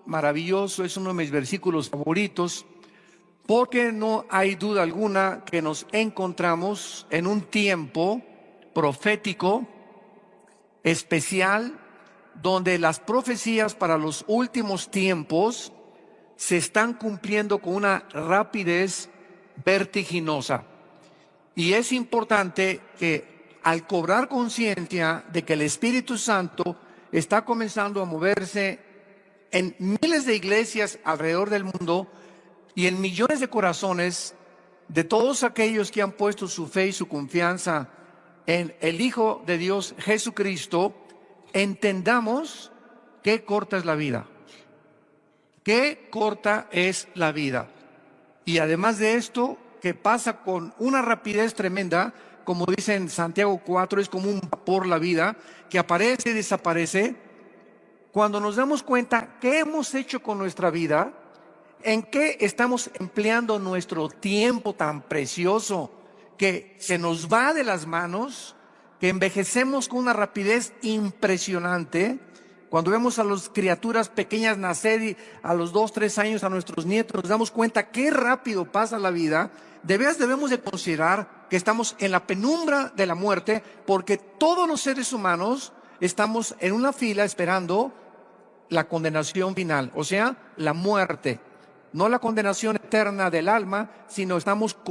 Maravilloso, es uno de mis versículos favoritos, porque no hay duda alguna que nos encontramos en un tiempo profético especial, donde las profecías para los últimos tiempos se están cumpliendo con una rapidez vertiginosa. Y es importante que al cobrar conciencia de que el Espíritu Santo está comenzando a moverse en miles de iglesias alrededor del mundo y en millones de corazones de todos aquellos que han puesto su fe y su confianza en el Hijo de Dios, Jesucristo, entendamos qué corta es la vida. Qué corta es la vida. Y además de esto, que pasa con una rapidez tremenda, como dice en Santiago 4, es como un vapor la vida, que aparece y desaparece. Cuando nos damos cuenta qué hemos hecho con nuestra vida, en qué estamos empleando nuestro tiempo tan precioso, que se nos va de las manos, que envejecemos con una rapidez impresionante. Cuando vemos a las criaturas pequeñas nacer y a los 2, 3 años a nuestros nietos, nos damos cuenta qué rápido pasa la vida. De veras debemos de considerar que estamos en la penumbra de la muerte, porque todos los seres humanos estamos en una fila esperando la condenación final, o sea, la muerte. No la condenación eterna del alma, sino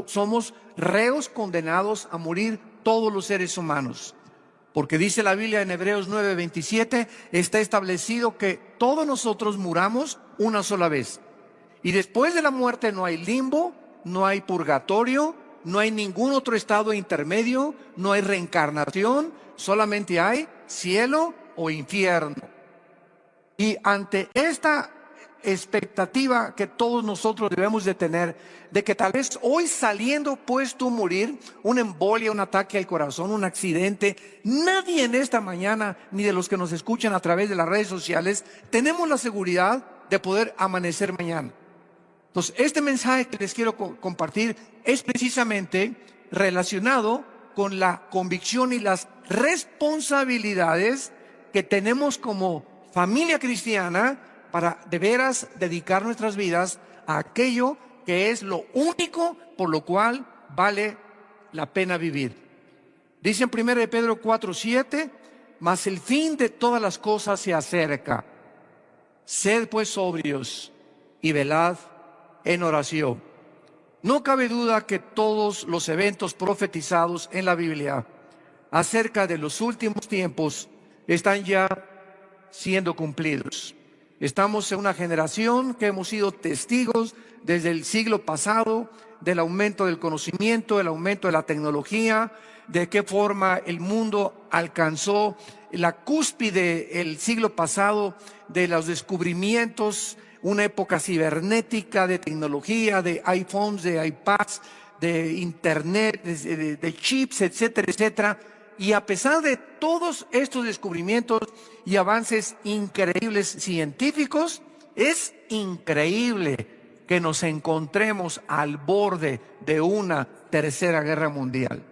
somos reos condenados a morir todos los seres humanos. Porque dice la Biblia en Hebreos 9:27, está establecido que todos nosotros muramos una sola vez. Y después de la muerte no hay limbo, no hay purgatorio, no hay ningún otro estado intermedio, no hay reencarnación, solamente hay cielo o infierno. Y ante esta expectativa que todos nosotros debemos de tener, de que tal vez hoy saliendo puedes tú morir, una embolia, un ataque al corazón, un accidente, nadie en esta mañana, ni de los que nos escuchan a través de las redes sociales, tenemos la seguridad de poder amanecer mañana. Entonces, este mensaje que les quiero compartir es precisamente relacionado con la convicción y las responsabilidades que tenemos como familia cristiana para de veras dedicar nuestras vidas a aquello que es lo único por lo cual vale la pena vivir. Dice en 1 Pedro 4:7, mas el fin de todas las cosas se acerca. Sed pues sobrios y velad en oración. No cabe duda que todos los eventos profetizados en la Biblia acerca de los últimos tiempos están ya siendo cumplidos. Estamos en una generación que hemos sido testigos desde el siglo pasado del aumento del conocimiento, el aumento de la tecnología, de qué forma el mundo alcanzó la cúspide el siglo pasado de los descubrimientos, una época cibernética de tecnología, de iPhones, de iPads, de internet, de chips, etcétera, etcétera. Y a pesar de todos estos descubrimientos y avances increíbles científicos, es increíble que nos encontremos al borde de una tercera guerra mundial,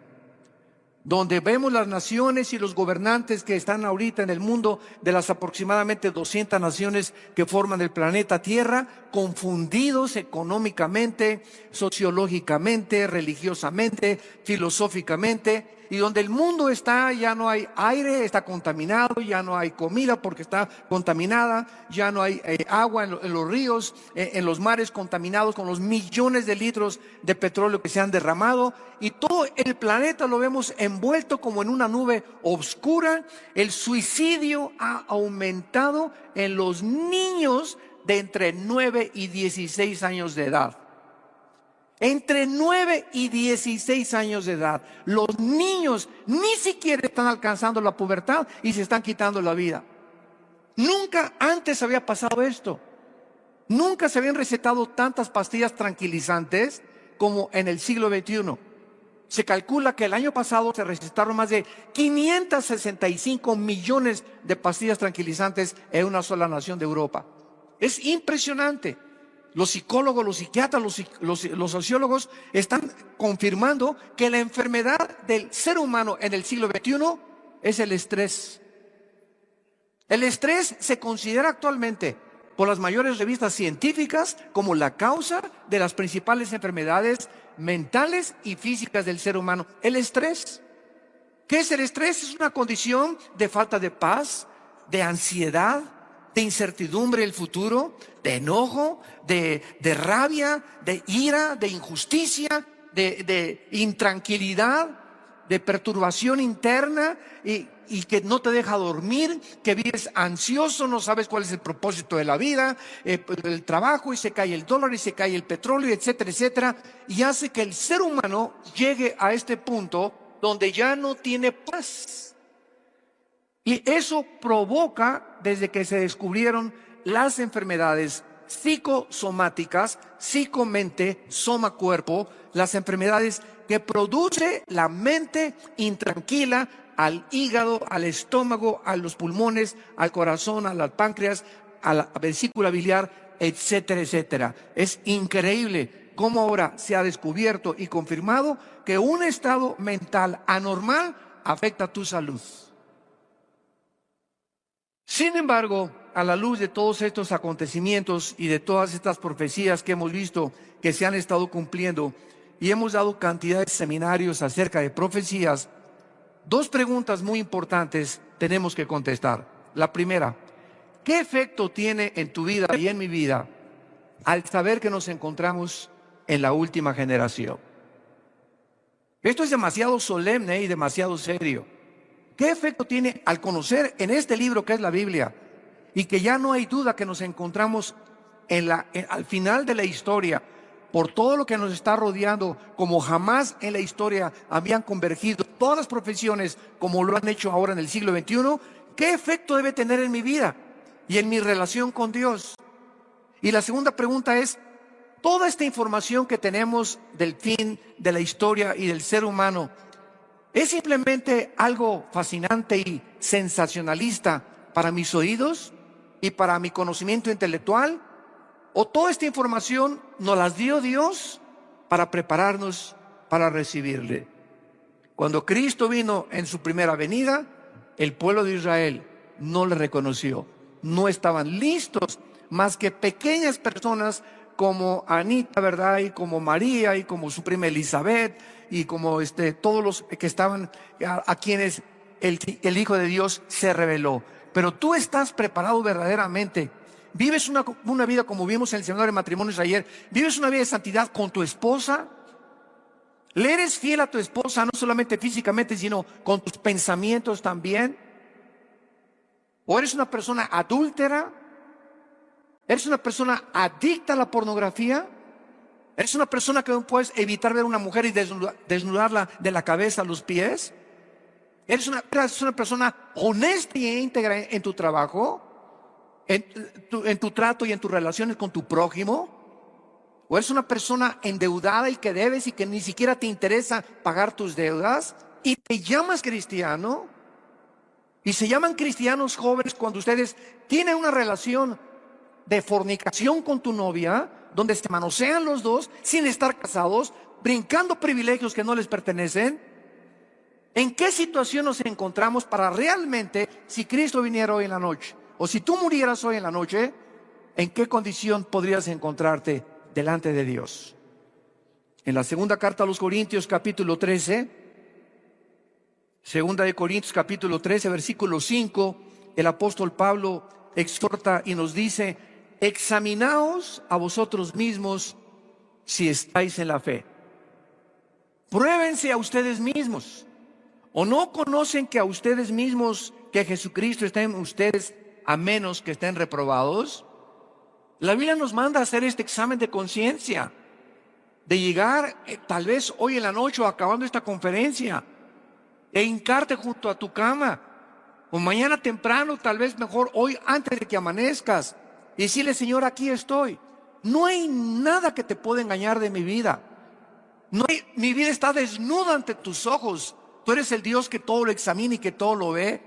donde vemos las naciones y los gobernantes que están ahorita en el mundo, de las aproximadamente 200 naciones que forman el planeta Tierra, confundidos económicamente, sociológicamente, religiosamente, filosóficamente, y donde el mundo está, ya no hay aire, está contaminado, ya no hay comida porque está contaminada, ya no hay agua en los ríos, en los mares contaminados con los millones de litros de petróleo que se han derramado, y todo el planeta lo vemos envuelto como en una nube oscura. El suicidio ha aumentado en los niños de entre 9 y 16 años de edad. Entre 9 y 16 años de edad, los niños ni siquiera están alcanzando la pubertad y se están quitando la vida. Nunca antes había pasado esto. Nunca se habían recetado tantas pastillas tranquilizantes como en el siglo XXI. Se calcula que el año pasado se recetaron más de 565 millones de pastillas tranquilizantes en una sola nación de Europa. Es impresionante. Los psicólogos, los psiquiatras, los sociólogos están confirmando que la enfermedad del ser humano en el siglo XXI es el estrés. El estrés se considera actualmente por las mayores revistas científicas como la causa de las principales enfermedades mentales y físicas del ser humano: el estrés. ¿Qué es el estrés? Es una condición de falta de paz, de ansiedad, de incertidumbre del futuro, de enojo, de rabia, de ira, de injusticia, de intranquilidad, de perturbación interna y que no te deja dormir, que vives ansioso, no sabes cuál es el propósito de la vida, el trabajo, y se cae el dólar y se cae el petróleo, etcétera, etcétera, y hace que el ser humano llegue a este punto donde ya no tiene paz. Y eso provoca, desde que se descubrieron las enfermedades psicosomáticas, psicomente, soma-cuerpo, las enfermedades que produce la mente intranquila al hígado, al estómago, a los pulmones, al corazón, al páncreas, a la vesícula biliar, etcétera, etcétera. Es increíble cómo ahora se ha descubierto y confirmado que un estado mental anormal afecta tu salud. Sin embargo, a la luz de todos estos acontecimientos y de todas estas profecías que hemos visto que se han estado cumpliendo, y hemos dado cantidad de seminarios acerca de profecías, dos preguntas muy importantes tenemos que contestar. La primera: ¿qué efecto tiene en tu vida y en mi vida al saber que nos encontramos en la última generación? Esto es demasiado solemne y demasiado serio. ¿Qué efecto tiene al conocer en este libro que es la Biblia, y que ya no hay duda que nos encontramos al final de la historia, por todo lo que nos está rodeando, como jamás en la historia habían convergido todas las profesiones como lo han hecho ahora en el siglo XXI? ¿Qué efecto debe tener en mi vida y en mi relación con Dios? Y la segunda pregunta es: toda esta información que tenemos del fin de la historia y del ser humano, ¿es simplemente algo fascinante y sensacionalista para mis oídos y para mi conocimiento intelectual? ¿O toda esta información nos las dio Dios para prepararnos para recibirle? Cuando Cristo vino en su primera venida, el pueblo de Israel no le reconoció. No estaban listos, más que pequeñas personas como Anita, ¿verdad? Y como María, y como su prima Elizabeth, y como todos los que estaban, a quienes el Hijo de Dios se reveló. Pero tú estás preparado verdaderamente. Vives una vida, como vimos en el seminario de matrimonios ayer, vives una vida de santidad con tu esposa. ¿Le eres fiel a tu esposa, no solamente físicamente, sino con tus pensamientos también? ¿O eres una persona adúltera? ¿Eres una persona adicta a la pornografía? ¿Eres una persona que no puedes evitar ver a una mujer y desnudarla de la cabeza a los pies? ¿Eres una persona honesta y íntegra en tu trabajo? ¿En tu trato y en tus relaciones con tu prójimo? ¿O eres una persona endeudada y que debes y que ni siquiera te interesa pagar tus deudas y te llamas cristiano? Y se llaman cristianos jóvenes cuando ustedes tienen una relación de fornicación con tu novia, donde se manosean los dos sin estar casados, brincando privilegios que no les pertenecen. ¿En qué situación nos encontramos para realmente, si Cristo viniera hoy en la noche, o si tú murieras hoy en la noche, en qué condición podrías encontrarte delante de Dios? En la segunda carta a los Corintios, capítulo 13, segunda de Corintios, capítulo 13, versículo 5, el apóstol Pablo exhorta y nos dice: examinaos a vosotros mismos si estáis en la fe. Pruébense a ustedes mismos. ¿O no conocen que a ustedes mismos que Jesucristo está en ustedes, a menos que estén reprobados? La Biblia nos manda a hacer este examen de conciencia, de llegar tal vez hoy en la noche o acabando esta conferencia, e hincarte junto a tu cama, o mañana temprano, tal vez mejor hoy antes de que amanezcas, y decirle: Señor, aquí estoy. No hay nada que te pueda engañar de mi vida. Mi vida está desnuda ante tus ojos. Tú eres el Dios que todo lo examina y que todo lo ve.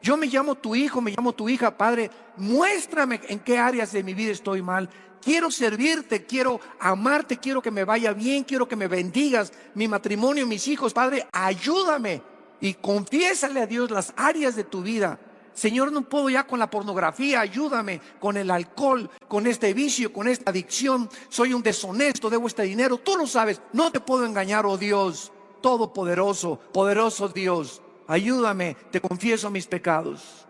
Yo me llamo tu hijo, me llamo tu hija, Padre. Muéstrame en qué áreas de mi vida estoy mal. Quiero servirte, quiero amarte, quiero que me vaya bien, quiero que me bendigas, mi matrimonio, mis hijos. Padre, ayúdame. Y confiésale a Dios las áreas de tu vida. Señor, no puedo ya con la pornografía, ayúdame con el alcohol, con este vicio, con esta adicción. Soy un deshonesto, debo este dinero. Tú lo sabes, no te puedo engañar, oh Dios, todopoderoso, poderoso Dios. Ayúdame, te confieso mis pecados.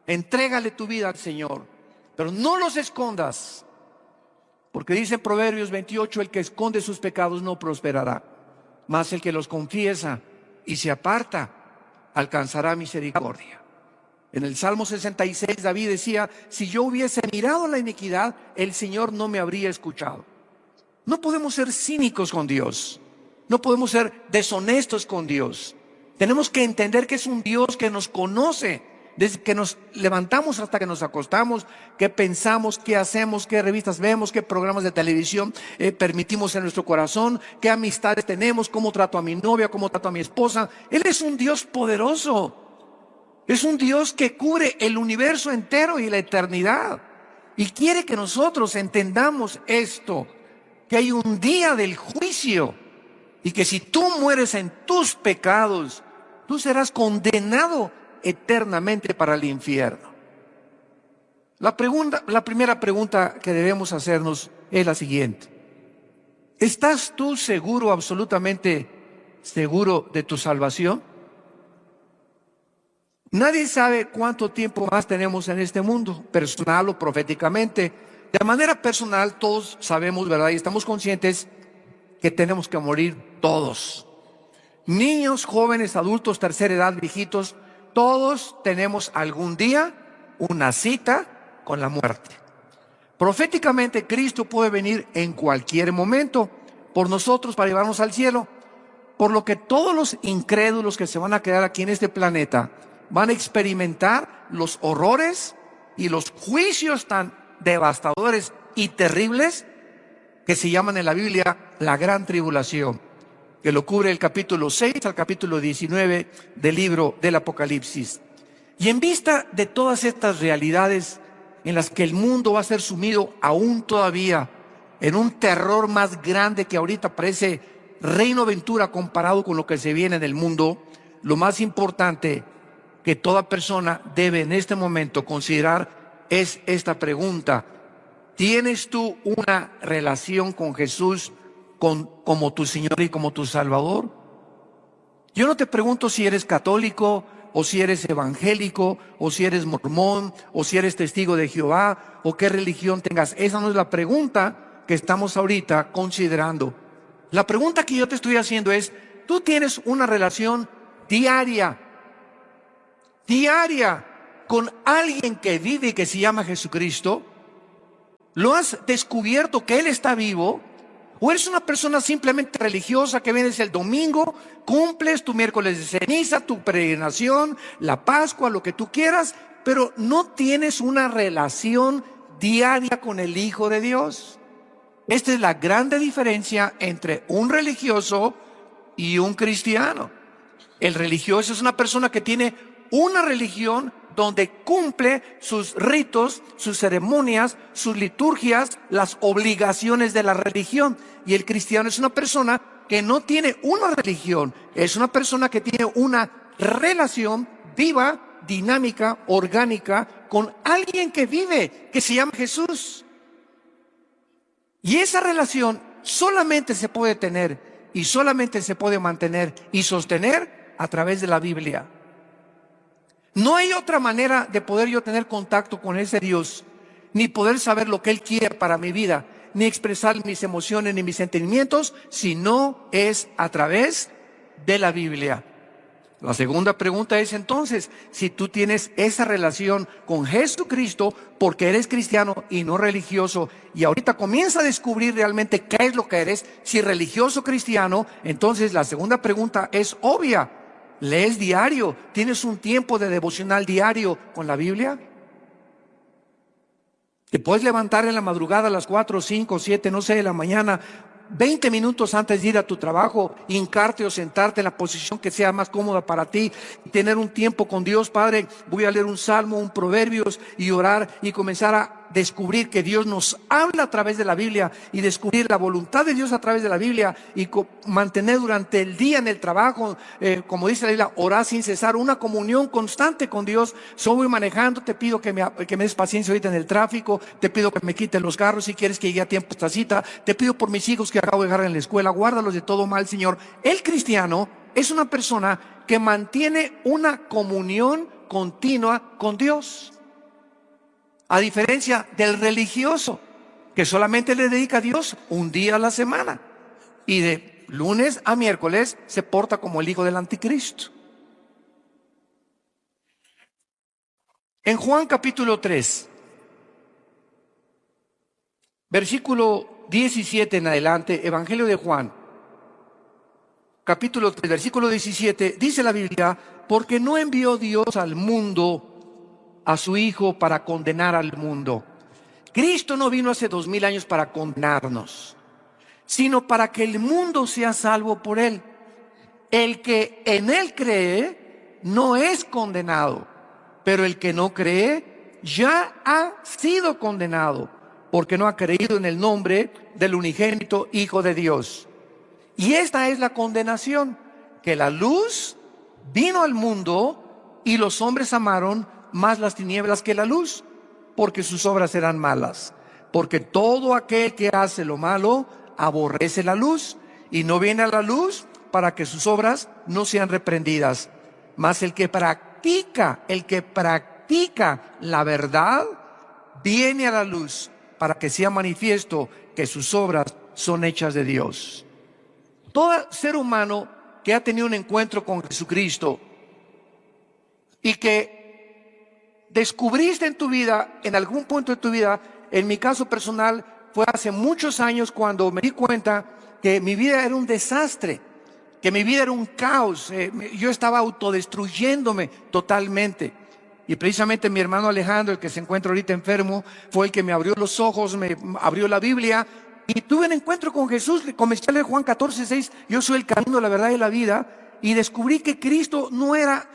Entrégale tu vida al Señor, pero no los escondas. Porque dice en Proverbios 28, el que esconde sus pecados no prosperará, mas el que los confiesa y se aparta alcanzará misericordia. En el Salmo 66 David decía, si yo hubiese mirado la iniquidad, el Señor no me habría escuchado. No podemos ser cínicos con Dios, no podemos ser deshonestos con Dios. Tenemos que entender que es un Dios que nos conoce desde que nos levantamos hasta que nos acostamos, qué pensamos, qué hacemos, qué revistas vemos, qué programas de televisión permitimos en nuestro corazón, qué amistades tenemos, cómo trato a mi novia, cómo trato a mi esposa. Él es un Dios poderoso. Es un Dios que cubre el universo entero y la eternidad. Y quiere que nosotros entendamos esto, que hay un día del juicio y que si tú mueres en tus pecados, tú serás condenado eternamente para el infierno. La primera pregunta que debemos hacernos es la siguiente: ¿estás tú seguro, absolutamente seguro de tu salvación? Nadie sabe cuánto tiempo más tenemos en este mundo, personal o proféticamente. De manera personal, todos sabemos, ¿verdad? Y estamos conscientes que tenemos que morir todos. Niños, jóvenes, adultos, tercera edad, viejitos, todos tenemos algún día una cita con la muerte. Proféticamente, Cristo puede venir en cualquier momento por nosotros para llevarnos al cielo, por lo que todos los incrédulos que se van a quedar aquí en este planeta van a experimentar los horrores y los juicios tan devastadores y terribles que se llaman en la Biblia la gran tribulación, que lo cubre el capítulo 6 al capítulo 19 del libro del Apocalipsis. Y en vista de todas estas realidades en las que el mundo va a ser sumido aún todavía en un terror más grande que ahorita parece reino aventura comparado con lo que se viene en el mundo, lo más importante que toda persona debe en este momento considerar es esta pregunta: ¿tienes tú una relación con Jesús como tu Señor y como tu Salvador? Yo no te pregunto si eres católico, o si eres evangélico, o si eres mormón, o si eres testigo de Jehová, o qué religión tengas. Esa no es la pregunta que estamos ahorita considerando. La pregunta que yo te estoy haciendo es: ¿tú tienes una relación diaria con alguien que vive y que se llama Jesucristo? ¿Lo has descubierto que Él está vivo? ¿O eres una persona simplemente religiosa que vienes el domingo, cumples tu miércoles de ceniza, tu peregrinación, la Pascua, lo que tú quieras, pero no tienes una relación diaria con el Hijo de Dios? Esta es la grande diferencia entre un religioso y un cristiano. El religioso es una persona que tiene una religión donde cumple sus ritos, sus ceremonias, sus liturgias, las obligaciones de la religión. Y el cristiano es una persona que no tiene una religión, es una persona que tiene una relación viva, dinámica, orgánica, con alguien que vive, que se llama Jesús. Y esa relación solamente se puede tener y solamente se puede mantener y sostener a través de la Biblia. No hay otra manera de poder yo tener contacto con ese Dios, ni poder saber lo que Él quiere para mi vida, ni expresar mis emociones ni mis sentimientos, si no es a través de la Biblia. La segunda pregunta es entonces, si tú tienes esa relación con Jesucristo porque eres cristiano y no religioso, y ahorita comienza a descubrir realmente qué es lo que eres, si religioso o cristiano, entonces la segunda pregunta es obvia. ¿Lees diario? ¿Tienes un tiempo de devocional diario con la Biblia? ¿Te puedes levantar en la madrugada a las 4, 5, 7, no sé, de la mañana, 20 minutos antes de ir a tu trabajo, hincarte o sentarte en la posición que sea más cómoda para ti, tener un tiempo con Dios? Padre, voy a leer un salmo, un proverbios y orar y comenzar a descubrir que Dios nos habla a través de la Biblia y descubrir la voluntad de Dios a través de la Biblia y mantener durante el día en el trabajo, como dice la Biblia, orar sin cesar, una comunión constante con Dios. Si voy manejando, te pido que me des paciencia ahorita en el tráfico, te pido que me quiten los carros si quieres que llegue a tiempo a esta cita, te pido por mis hijos que acabo de dejar en la escuela, guárdalos de todo mal, Señor. El cristiano es una persona que mantiene una comunión continua con Dios. A diferencia del religioso, que solamente le dedica a Dios un día a la semana y de lunes a miércoles se porta como el hijo del anticristo. En Juan capítulo 3, versículo 17 en adelante, Evangelio de Juan, capítulo 3, versículo 17, dice la Biblia: porque no envió Dios al mundo a su Hijo para condenar al mundo. Cristo no vino hace 2000 años para condenarnos, sino para que el mundo sea salvo por Él. El que en Él cree no es condenado, pero el que no cree ya ha sido condenado, porque no ha creído en el nombre del unigénito Hijo de Dios. Y esta es la condenación, que la luz vino al mundo y los hombres amaron más las tinieblas que la luz, porque sus obras eran malas. Porque todo aquel que hace lo malo aborrece la luz y no viene a la luz para que sus obras no sean reprendidas. Mas el que practica la verdad viene a la luz para que sea manifiesto que sus obras son hechas de Dios. Todo ser humano que ha tenido un encuentro con Jesucristo y que descubriste en tu vida, en algún punto de tu vida, en mi caso personal, fue hace muchos años cuando me di cuenta que mi vida era un desastre, que mi vida era un caos. Yo estaba autodestruyéndome totalmente. Y precisamente mi hermano Alejandro, el que se encuentra ahorita enfermo, fue el que me abrió los ojos, me abrió la Biblia y tuve un encuentro con Jesús. Comencé a leer Juan 14:6, yo soy el camino, la verdad y la vida, y descubrí que Cristo no era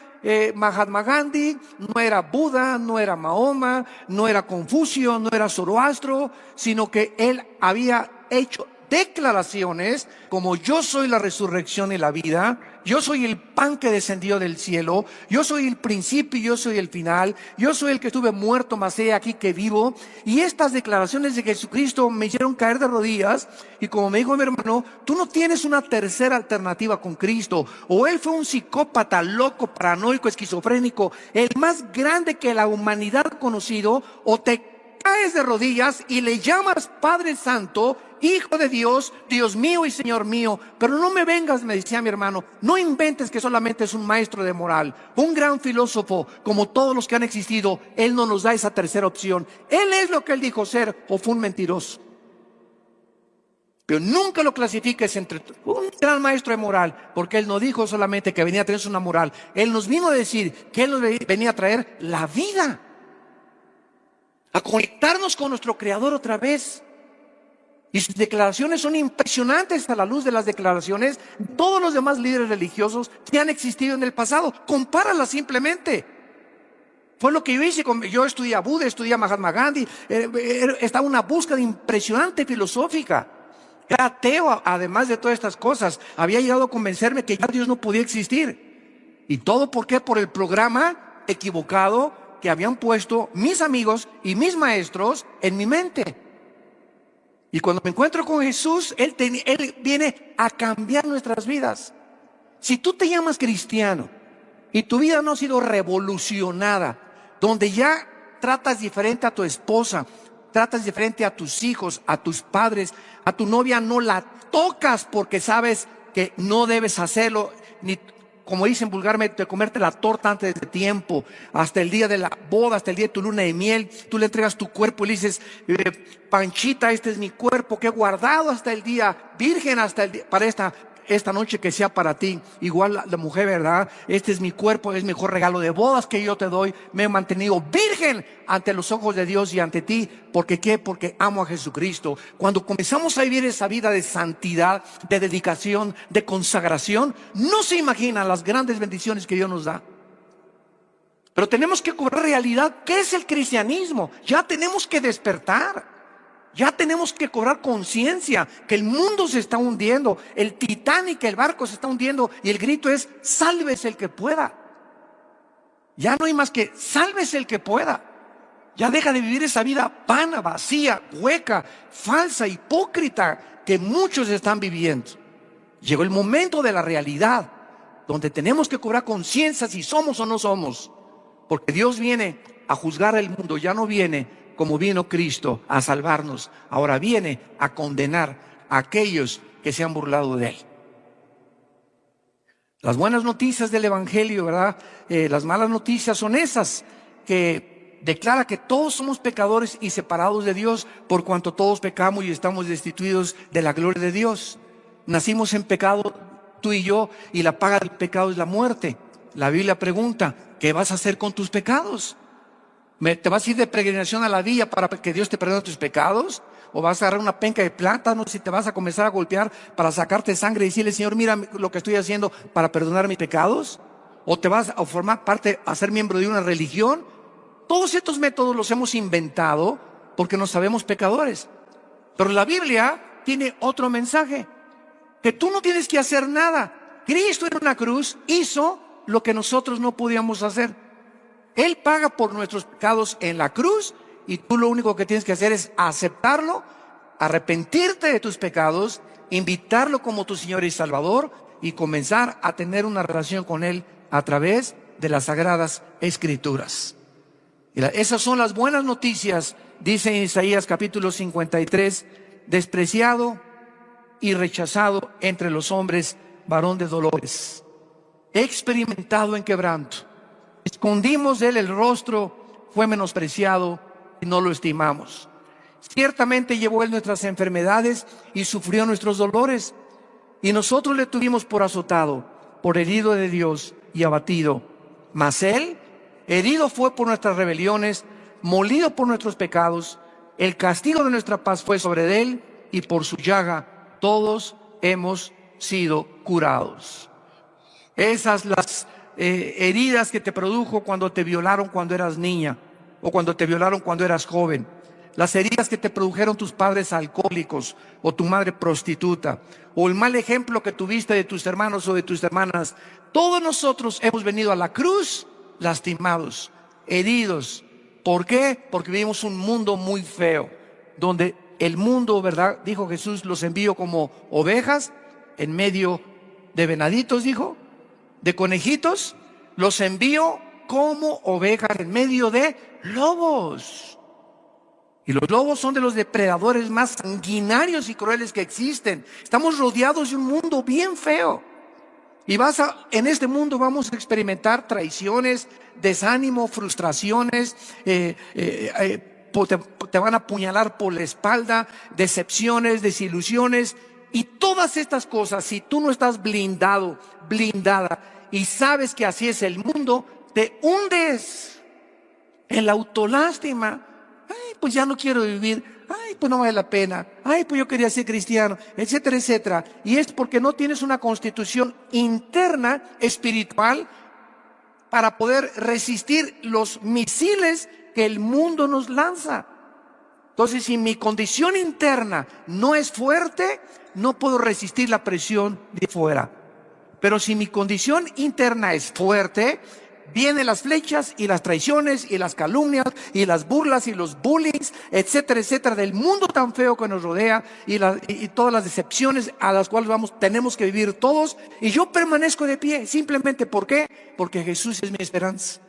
Mahatma Gandhi, no era Buda, no era Mahoma, no era Confucio, no era Zoroastro, sino que Él había hecho declaraciones como: yo soy la resurrección y la vida, yo soy el pan que descendió del cielo, yo soy el principio y yo soy el final, yo soy el que estuve muerto, mas he aquí que vivo. Y estas declaraciones de Jesucristo me hicieron caer de rodillas, y como me dijo mi hermano, tú no tienes una tercera alternativa con Cristo. O Él fue un psicópata, loco, paranoico, esquizofrénico, el más grande que la humanidad ha conocido, o te caes de rodillas y le llamas Padre Santo, Hijo de Dios, Dios mío y Señor mío. Pero no me vengas, me decía mi hermano, no inventes que solamente es un maestro de moral, un gran filósofo como todos los que han existido. Él no nos da esa tercera opción. Él es lo que Él dijo ser, o fue un mentiroso. Pero nunca lo clasifiques entre un gran maestro de moral, porque Él no dijo solamente que venía a traernos una moral. Él nos vino a decir que Él nos venía a traer la vida, a conectarnos con nuestro Creador otra vez. Y sus declaraciones son impresionantes a la luz de las declaraciones de todos los demás líderes religiosos que han existido en el pasado. Compáralas simplemente. Fue lo que yo hice. Yo estudié a Buda, estudié a Mahatma Gandhi. Estaba una búsqueda impresionante filosófica. Era ateo, además de todas estas cosas. Había llegado a convencerme que ya Dios no podía existir. ¿Y todo por qué? Por el programa equivocado que habían puesto mis amigos y mis maestros en mi mente. Y cuando me encuentro con Jesús, Él viene a cambiar nuestras vidas. Si tú te llamas cristiano y tu vida no ha sido revolucionada, donde ya tratas diferente a tu esposa, tratas diferente a tus hijos, a tus padres, a tu novia no la tocas porque sabes que no debes hacerlo, ni, como dicen vulgarmente, comerte la torta antes de tiempo, hasta el día de la boda, hasta el día de tu luna de miel, tú le entregas tu cuerpo y le dices: Panchita, este es mi cuerpo que he guardado hasta el día, virgen hasta el día, para esta noche que sea para ti. Igual la mujer, ¿verdad? Este es mi cuerpo, es el mejor regalo de bodas que yo te doy. Me he mantenido virgen ante los ojos de Dios y ante ti. ¿Porque qué? Porque amo a Jesucristo. Cuando comenzamos a vivir esa vida de santidad, de dedicación, de consagración, no se imaginan las grandes bendiciones que Dios nos da. Pero tenemos que cobrar realidad. ¿Qué es el cristianismo? Ya tenemos que despertar. Ya tenemos que cobrar conciencia que el mundo se está hundiendo. El Titanic, el barco se está hundiendo. Y el grito es: sálvese el que pueda. Ya no hay más que sálvese el que pueda. Ya deja de vivir esa vida vana, vacía, hueca, falsa, hipócrita que muchos están viviendo. Llegó el momento de la realidad, donde tenemos que cobrar conciencia si somos o no somos. Porque Dios viene a juzgar al mundo, ya no viene como vino Cristo a salvarnos. Ahora viene a condenar a aquellos que se han burlado de Él. Las buenas noticias del Evangelio, ¿verdad? Las malas noticias son esas que declara que todos somos pecadores y separados de Dios, por cuanto todos pecamos y estamos destituidos de la gloria de Dios. Nacimos en pecado, tú y yo, y la paga del pecado es la muerte. La Biblia pregunta: ¿qué vas a hacer con tus pecados? ¿Te vas a ir de peregrinación a la villa para que Dios te perdone tus pecados? ¿O vas a agarrar una penca de plátanos y te vas a comenzar a golpear para sacarte sangre y decirle: Señor, mira lo que estoy haciendo para perdonar mis pecados? ¿O te vas a formar parte, a ser miembro de una religión? Todos estos métodos los hemos inventado porque nos sabemos pecadores. Pero la Biblia tiene otro mensaje: que tú no tienes que hacer nada. Cristo en una cruz hizo lo que nosotros no podíamos hacer. Él paga por nuestros pecados en la cruz, y tú lo único que tienes que hacer es aceptarlo, arrepentirte de tus pecados, invitarlo como tu Señor y Salvador, y comenzar a tener una relación con Él a través de las Sagradas Escrituras. Esas son las buenas noticias, dice en Isaías capítulo 53, despreciado y rechazado entre los hombres, varón de dolores, experimentado en quebranto. Escondimos de Él el rostro, fue menospreciado y no lo estimamos. Ciertamente llevó Él nuestras enfermedades y sufrió nuestros dolores, y nosotros le tuvimos por azotado, por herido de Dios y abatido. Mas Él, herido fue por nuestras rebeliones, molido por nuestros pecados. El castigo de nuestra paz fue sobre Él, y por su llaga todos hemos sido curados. Esas las heridas que te produjo cuando te violaron cuando eras niña, o cuando te violaron cuando eras joven. Las heridas que te produjeron tus padres alcohólicos, o tu madre prostituta, o el mal ejemplo que tuviste de tus hermanos o de tus hermanas. Todos nosotros hemos venido a la cruz lastimados, heridos. ¿Por qué? Porque vivimos un mundo muy feo, donde el mundo, ¿verdad?, dijo Jesús, los envío como ovejas en medio de venaditos, dijo, de conejitos. Los envío como ovejas en medio de lobos. Y los lobos son de los depredadores más sanguinarios y crueles que existen. Estamos rodeados de un mundo bien feo. Y en este mundo vamos a experimentar traiciones, desánimo, frustraciones, te van a apuñalar por la espalda, decepciones, desilusiones. Y todas estas cosas, si tú no estás blindado, blindada, y sabes que así es el mundo, te hundes en la autolástima. Ay, pues ya no quiero vivir. Ay, pues no vale la pena. Ay, pues yo quería ser cristiano, etcétera, etcétera. Y es porque no tienes una constitución interna, espiritual, para poder resistir los misiles que el mundo nos lanza. Entonces, si mi condición interna no es fuerte, no puedo resistir la presión de fuera. Pero si mi condición interna es fuerte, vienen las flechas y las traiciones y las calumnias y las burlas y los bullings, etcétera, etcétera, del mundo tan feo que nos rodea, y todas las decepciones a las cuales tenemos que vivir todos. Y yo permanezco de pie, simplemente ¿por qué? Porque Jesús es mi esperanza.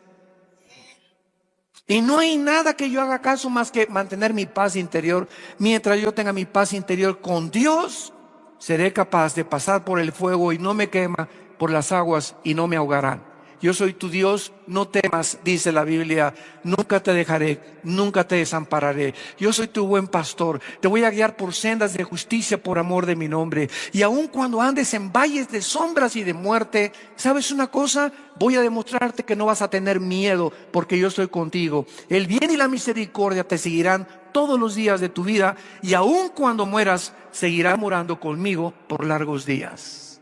Y no hay nada que yo haga caso más que mantener mi paz interior. Mientras yo tenga mi paz interior con Dios, seré capaz de pasar por el fuego y no me quema, por las aguas y no me ahogarán. Yo soy tu Dios, no temas, dice la Biblia, nunca te dejaré, nunca te desampararé. Yo soy tu buen pastor, te voy a guiar por sendas de justicia por amor de mi nombre. Y aun cuando andes en valles de sombras y de muerte, ¿sabes una cosa? Voy a demostrarte que no vas a tener miedo, porque yo estoy contigo. El bien y la misericordia te seguirán todos los días de tu vida, y aun cuando mueras, seguirás morando conmigo por largos días.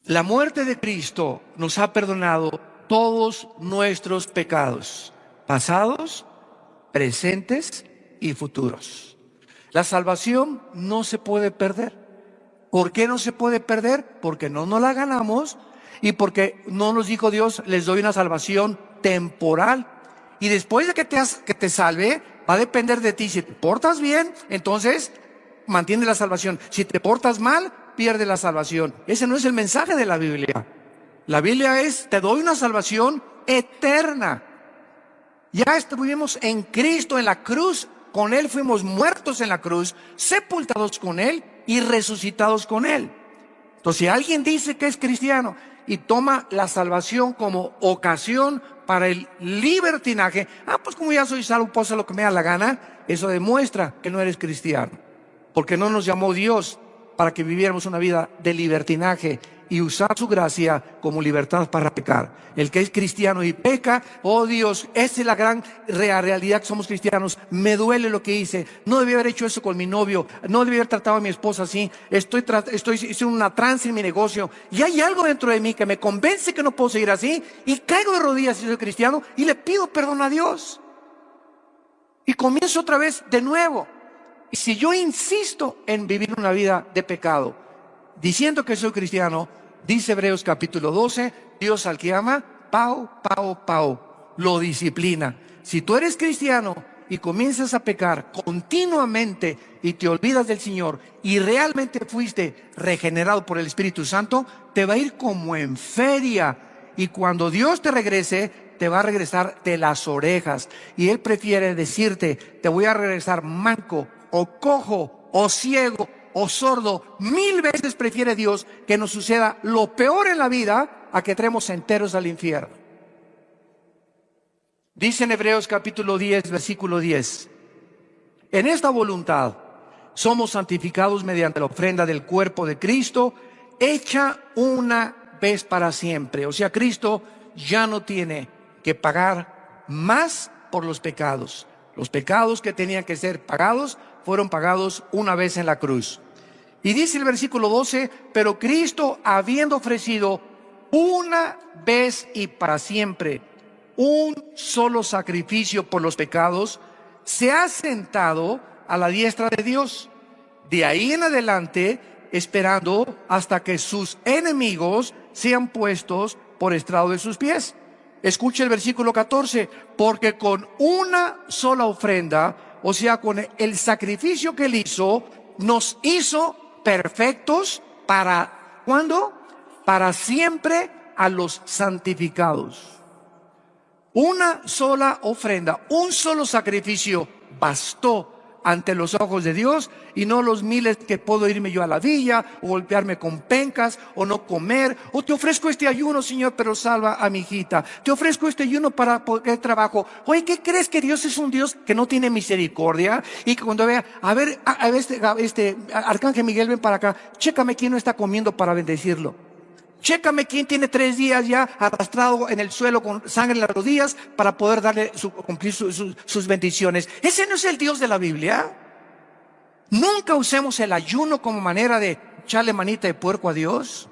La muerte de Cristo nos ha perdonado todos nuestros pecados, pasados, presentes y futuros. La salvación no se puede perder. ¿Por qué no se puede perder? Porque no nos la ganamos y porque no nos dijo Dios, les doy una salvación temporal. Y después de que te salve, va a depender de ti. Si te portas bien, entonces mantiene la salvación. Si te portas mal, pierde la salvación. Ese no es el mensaje de la Biblia. La Biblia es, te doy una salvación eterna. Ya estuvimos en Cristo, en la cruz. Con Él fuimos muertos en la cruz, sepultados con Él y resucitados con Él. Entonces, si alguien dice que es cristiano y toma la salvación como ocasión para el libertinaje, pues como ya soy salvo, puedo hacer lo que me da la gana, eso demuestra que no eres cristiano. Porque no nos llamó Dios para que viviéramos una vida de libertinaje y usar su gracia como libertad para pecar. El que es cristiano y peca, oh Dios, esa es la gran realidad que somos cristianos. Me duele lo que hice. No debí haber hecho eso con mi novio. No debí haber tratado a mi esposa así. Estoy haciendo una trance en mi negocio. Y hay algo dentro de mí que me convence que no puedo seguir así. Y caigo de rodillas si soy cristiano y le pido perdón a Dios. Y comienzo otra vez de nuevo. Y si yo insisto en vivir una vida de pecado, diciendo que soy cristiano, dice Hebreos capítulo 12, Dios al que ama, lo disciplina. Si tú eres cristiano y comienzas a pecar continuamente y te olvidas del Señor y realmente fuiste regenerado por el Espíritu Santo, te va a ir como en feria. Y cuando Dios te regrese, te va a regresar de las orejas. Y Él prefiere decirte, te voy a regresar manco, o cojo, o ciego, o sordo. 1000 veces prefiere Dios que nos suceda lo peor en la vida a que entremos enteros al infierno. Dice en Hebreos capítulo 10, versículo 10: en esta voluntad somos santificados mediante la ofrenda del cuerpo de Cristo, hecha una vez para siempre. O sea, Cristo ya no tiene que pagar más por los pecados. Los pecados que tenían que ser pagados fueron pagados una vez en la cruz. Y dice el versículo 12, pero Cristo, habiendo ofrecido una vez y para siempre un solo sacrificio por los pecados, se ha sentado a la diestra de Dios. De ahí en adelante, esperando hasta que sus enemigos sean puestos por estrado de sus pies. Escuche el versículo 14, porque con una sola ofrenda, o sea, con el sacrificio que Él hizo, nos hizo perfectos para, ¿cuándo? Para siempre a los santificados. Una sola ofrenda, un solo sacrificio bastó ante los ojos de Dios, y no los miles que puedo irme yo a la villa, o golpearme con pencas, o no comer, o te ofrezco este ayuno, Señor, pero salva a mi hijita. Te ofrezco este ayuno para poder trabajo. Oye, ¿qué crees? Que Dios es un Dios que no tiene misericordia, y que cuando vea, a ver, Arcángel Miguel, ven para acá, chécame quién no está comiendo para bendecirlo. Chécame quién tiene 3 días ya arrastrado en el suelo con sangre en las rodillas para poder darle cumplir sus bendiciones. Ese no es el Dios de la Biblia. Nunca usemos el ayuno como manera de echarle manita de puerco a Dios.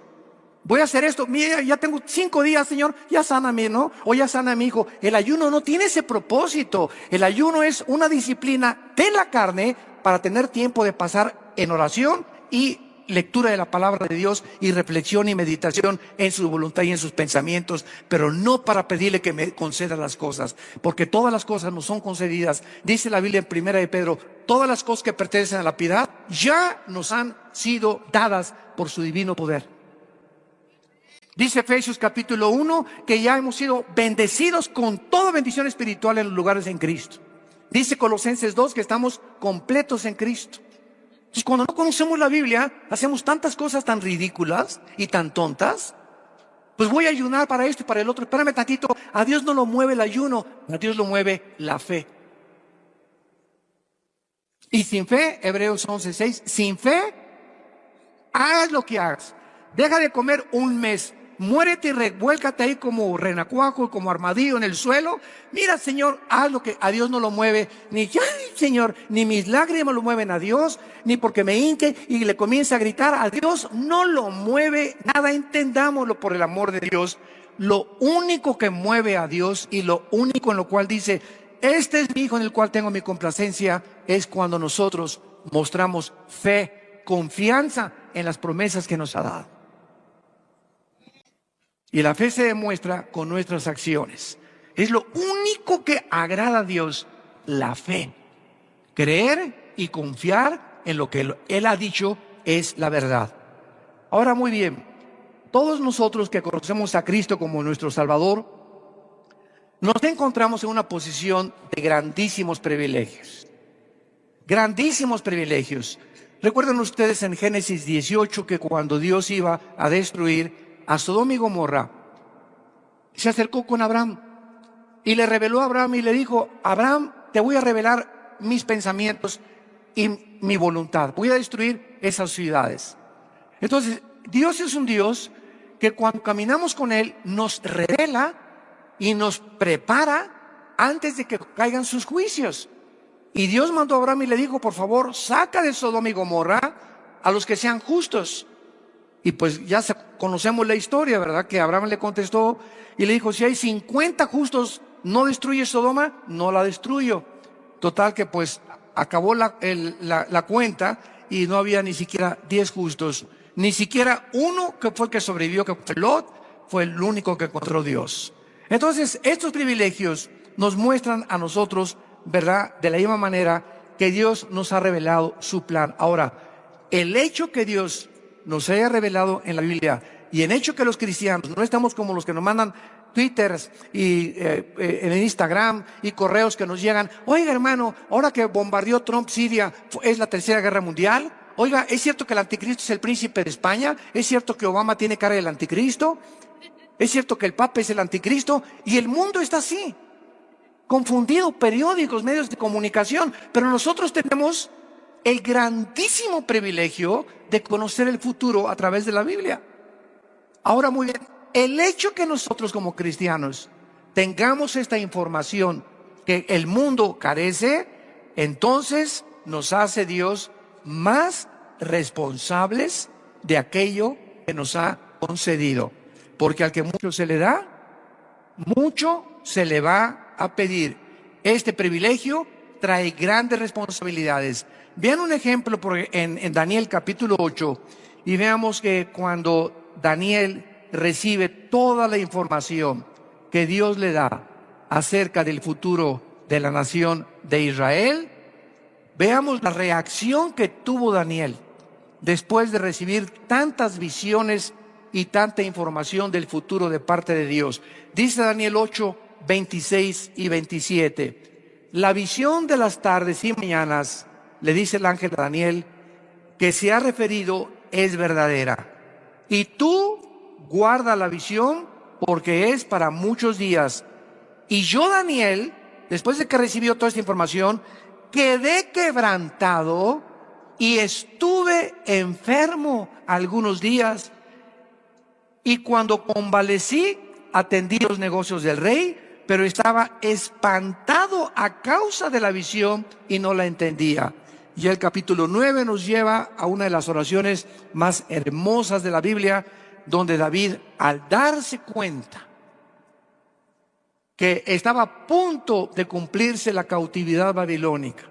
Voy a hacer esto, mira, ya tengo 5 días, Señor, ya sáname, ¿no? O ya sana a mi hijo. El ayuno no tiene ese propósito. El ayuno es una disciplina de la carne para tener tiempo de pasar en oración y lectura de la palabra de Dios y reflexión y meditación en su voluntad y en sus pensamientos, pero no para pedirle que me conceda las cosas, porque todas las cosas nos son concedidas. Dice la Biblia en Primera de Pedro, todas las cosas que pertenecen a la piedad ya nos han sido dadas por su divino poder. Dice Efesios capítulo 1 que ya hemos sido bendecidos con toda bendición espiritual en los lugares en Cristo. Dice Colosenses 2 que estamos completos en Cristo. Entonces, cuando no conocemos la Biblia, hacemos tantas cosas tan ridículas y tan tontas. Pues voy a ayunar para esto y para el otro. Espérame tantito, a Dios no lo mueve el ayuno, a Dios lo mueve la fe. Y sin fe, Hebreos 11:6, sin fe, hagas lo que hagas. Deja de comer un mes, muérete y revuélcate ahí como renacuajo, como armadillo en el suelo. Mira, Señor, haz lo que a Dios no lo mueve, ni, ay, Señor, ni mis lágrimas lo mueven a Dios, ni porque me hinque y le comience a gritar, a Dios no lo mueve nada, entendámoslo por el amor de Dios. Lo único que mueve a Dios y lo único en lo cual dice, este es mi hijo en el cual tengo mi complacencia, es cuando nosotros mostramos fe, confianza en las promesas que nos ha dado. Y la fe se demuestra con nuestras acciones. Es lo único que agrada a Dios, la fe. Creer y confiar en lo que Él ha dicho es la verdad. Ahora, muy bien, todos nosotros que conocemos a Cristo como nuestro Salvador, nos encontramos en una posición de grandísimos privilegios. Grandísimos privilegios. Recuerdan ustedes en Génesis 18 que cuando Dios iba a destruir a Sodoma y Gomorra, se acercó con Abraham y le reveló a Abraham y le dijo, Abraham, te voy a revelar mis pensamientos y mi voluntad. Voy a destruir esas ciudades. Entonces, Dios es un Dios que cuando caminamos con Él nos revela y nos prepara antes de que caigan sus juicios. Y Dios mandó a Abraham y le dijo, por favor, saca de Sodoma y Gomorra a los que sean justos. Y pues ya conocemos la historia, ¿verdad? Que Abraham le contestó y le dijo, si hay 50 justos, ¿no destruyes Sodoma? No la destruyo. Total que pues acabó la cuenta y no había ni siquiera 10 justos. Ni siquiera uno que fue el que sobrevivió, que fue Lot, fue el único que encontró Dios. Entonces, estos privilegios nos muestran a nosotros, ¿verdad? De la misma manera que Dios nos ha revelado su plan. Ahora, el hecho que Dios nos haya revelado en la Biblia y en hecho que los cristianos no estamos como los que nos mandan twitters y en Instagram y correos que nos llegan, oiga hermano, ahora que bombardeó Trump Siria, ¿es la tercera guerra mundial? Oiga, ¿es cierto que el anticristo es el príncipe de España? ¿Es cierto que Obama tiene cara del anticristo? ¿Es cierto que el Papa es el anticristo? Y el mundo está así, confundido, periódicos, medios de comunicación, pero nosotros tenemos el grandísimo privilegio de conocer el futuro a través de la Biblia. Ahora, muy bien, el hecho que nosotros como cristianos tengamos esta información que el mundo carece, entonces nos hace Dios más responsables de aquello que nos ha concedido. Porque al que mucho se le da, mucho se le va a pedir. Este privilegio trae grandes responsabilidades. Vean un ejemplo en Daniel capítulo 8 y veamos que cuando Daniel recibe toda la información que Dios le da acerca del futuro de la nación de Israel, veamos la reacción que tuvo Daniel después de recibir tantas visiones y tanta información del futuro de parte de Dios. Dice Daniel 8, 26 y 27. La visión de las tardes y mañanas, le dice el ángel a Daniel, que se ha referido es verdadera. Y tú guarda la visión porque es para muchos días. Y yo, Daniel, después de que recibió toda esta información, quedé quebrantado y estuve enfermo algunos días. Y cuando convalecí, atendí los negocios del rey, pero estaba espantado a causa de la visión y no la entendía. Y el capítulo 9 nos lleva a una de las oraciones más hermosas de la Biblia, donde David, al darse cuenta que estaba a punto de cumplirse la cautividad babilónica,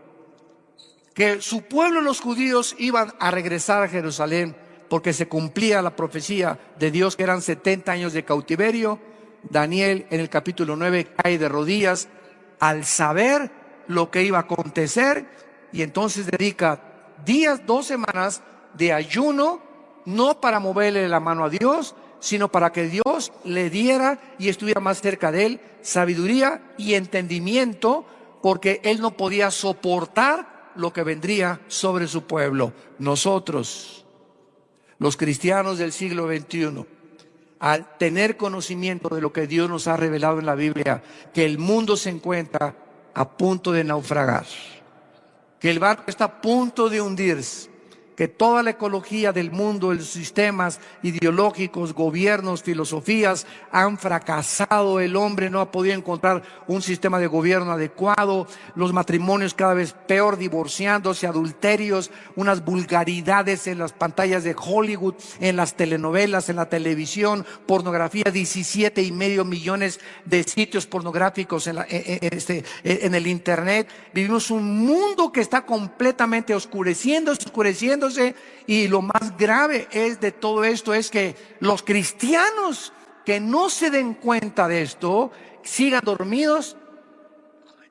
que su pueblo, los judíos, iban a regresar a Jerusalén porque se cumplía la profecía de Dios que eran 70 años de cautiverio, Daniel en el capítulo 9 cae de rodillas al saber lo que iba a acontecer y entonces dedica días, 2 semanas de ayuno, no para moverle la mano a Dios, sino para que Dios le diera y estuviera más cerca de él sabiduría y entendimiento, porque él no podía soportar lo que vendría sobre su pueblo. Nosotros, los cristianos del siglo XXI, al tener conocimiento de lo que Dios nos ha revelado en la Biblia, que el mundo se encuentra a punto de naufragar, que el barco está a punto de hundirse, que toda la ecología del mundo, los sistemas ideológicos, gobiernos, filosofías han fracasado. El hombre no ha podido encontrar un sistema de gobierno adecuado. Los matrimonios cada vez peor, divorciándose, adulterios, unas vulgaridades en las pantallas de Hollywood, en las telenovelas, en la televisión, pornografía, 17,5 millones de sitios pornográficos en el internet. Vivimos un mundo que está completamente oscureciéndose, y lo más grave de todo esto es que los cristianos que no se den cuenta de esto sigan dormidos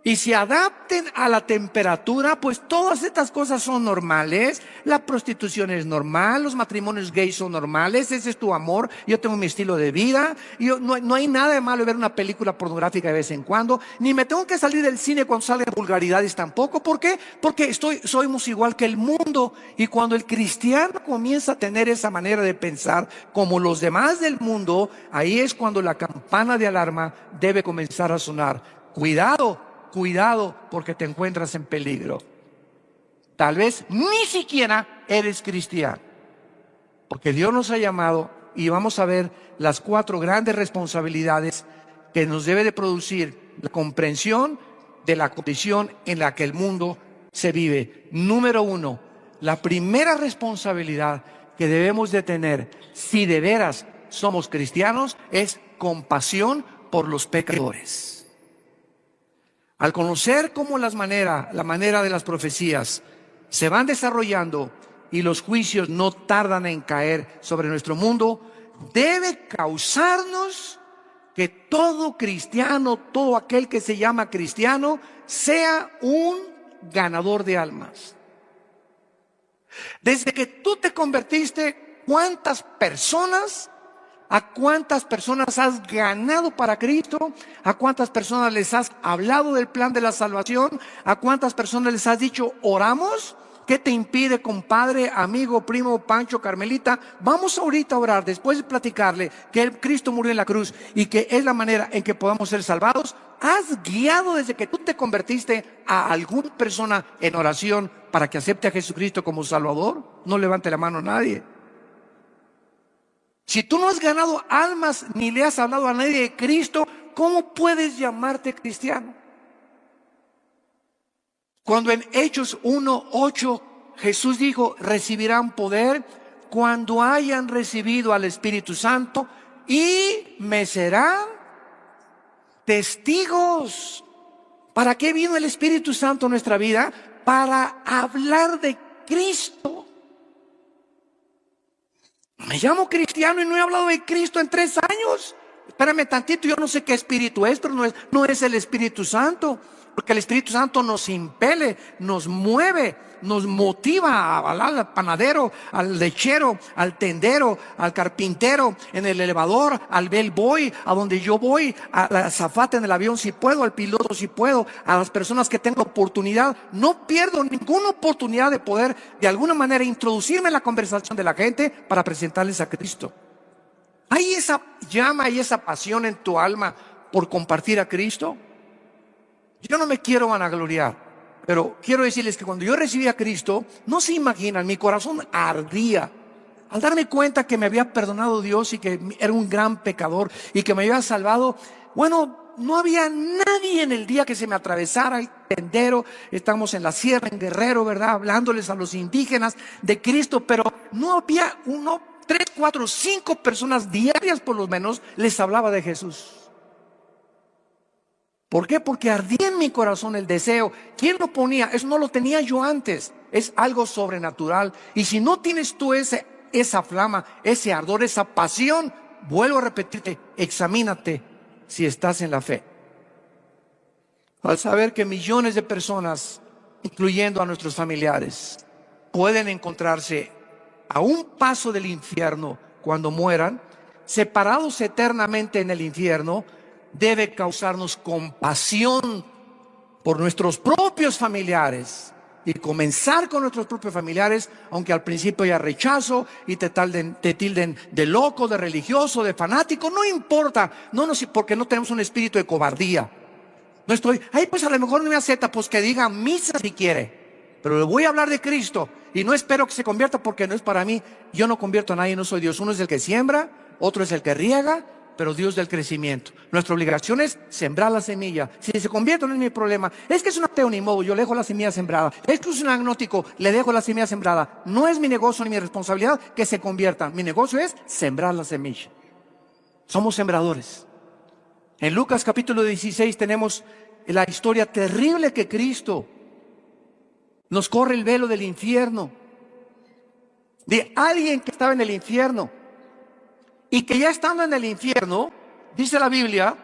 y se adapten a la temperatura. Pues todas estas cosas son normales. La prostitución es normal, los matrimonios gays son normales, ese es tu amor, yo tengo mi estilo de vida, no hay nada de malo ver una película pornográfica de vez en cuando, ni me tengo que salir del cine cuando salgan vulgaridades tampoco. ¿Por qué? Porque somos igual que el mundo. Y cuando el cristiano comienza a tener esa manera de pensar como los demás del mundo, ahí es cuando la campana de alarma debe comenzar a sonar. Cuidado, porque te encuentras en peligro. Tal vez ni siquiera eres cristiano, porque Dios nos ha llamado, y vamos a ver las 4 grandes responsabilidades que nos debe de producir la comprensión de la condición en la que el mundo se vive. Número 1, la primera responsabilidad que debemos de tener, si de veras somos cristianos, es compasión por los pecadores. Al conocer cómo la manera de las profecías se van desarrollando y los juicios no tardan en caer sobre nuestro mundo, debe causarnos que todo cristiano, todo aquel que se llama cristiano, sea un ganador de almas. Desde que tú te convertiste, ¿a cuántas personas has ganado para Cristo? ¿A cuántas personas les has hablado del plan de la salvación? ¿A cuántas personas les has dicho, oramos? ¿Qué te impide, compadre, amigo, primo, Pancho, Carmelita? Vamos ahorita a orar, después de platicarle que Cristo murió en la cruz y que es la manera en que podamos ser salvados. ¿Has guiado desde que tú te convertiste a alguna persona en oración para que acepte a Jesucristo como Salvador? No levante la mano nadie. Si tú no has ganado almas ni le has hablado a nadie de Cristo, ¿cómo puedes llamarte cristiano? Cuando en Hechos 1:8 Jesús dijo, recibirán poder cuando hayan recibido al Espíritu Santo y me serán testigos. ¿Para qué vino el Espíritu Santo a nuestra vida? Para hablar de Cristo. Me llamo cristiano y no he hablado de Cristo en 3 años. Espérame tantito, yo no sé qué espíritu es, pero no es el Espíritu Santo. Porque el Espíritu Santo nos impele, nos mueve, nos motiva al panadero, al lechero, al tendero, al carpintero, en el elevador, al bellboy, a donde yo voy, a la azafata en el avión si puedo, al piloto si puedo, a las personas que tengo oportunidad. No pierdo ninguna oportunidad de poder de alguna manera introducirme en la conversación de la gente para presentarles a Cristo. ¿Hay esa llama y esa pasión en tu alma por compartir a Cristo? Yo no me quiero vanagloriar, pero quiero decirles que cuando yo recibí a Cristo, no se imaginan, mi corazón ardía al darme cuenta que me había perdonado Dios y que era un gran pecador y que me había salvado. Bueno, no había nadie en el día que se me atravesara el tendero. Estamos en la sierra, en Guerrero, ¿verdad? Hablándoles a los indígenas de Cristo, pero no había 3, 4, 5 personas diarias por lo menos les hablaba de Jesús. ¿Por qué? Porque ardía en mi corazón el deseo. ¿Quién lo ponía? Eso no lo tenía yo antes. Es algo sobrenatural. Y si no tienes tú esa flama, ese ardor, esa pasión, vuelvo a repetirte, examínate si estás en la fe. Al saber que millones de personas, incluyendo a nuestros familiares, pueden encontrarse a un paso del infierno cuando mueran, separados eternamente en el infierno, debe causarnos compasión por nuestros propios familiares y comenzar con nuestros propios familiares, aunque al principio haya rechazo y te tilden de loco, de religioso, de fanático, no importa, porque no tenemos un espíritu de cobardía. No estoy, pues a lo mejor no me acepta, pues que diga misa si quiere. pero le voy a hablar de Cristo y no espero que se convierta porque no es para mí. Yo no convierto a nadie, no soy Dios. Uno es el que siembra, otro es el que riega, pero Dios del crecimiento. Nuestra obligación es sembrar la semilla. Si se convierte no es mi problema. Es que es un ateo, ni modo, yo le dejo la semilla sembrada. Es que es un agnóstico, le dejo la semilla sembrada. No es mi negocio ni mi responsabilidad que se convierta. Mi negocio es sembrar la semilla. Somos sembradores. En Lucas capítulo 16 tenemos la historia terrible que Cristo nos corre el velo del infierno, de alguien que estaba en el infierno y que ya estando en el infierno, dice la Biblia,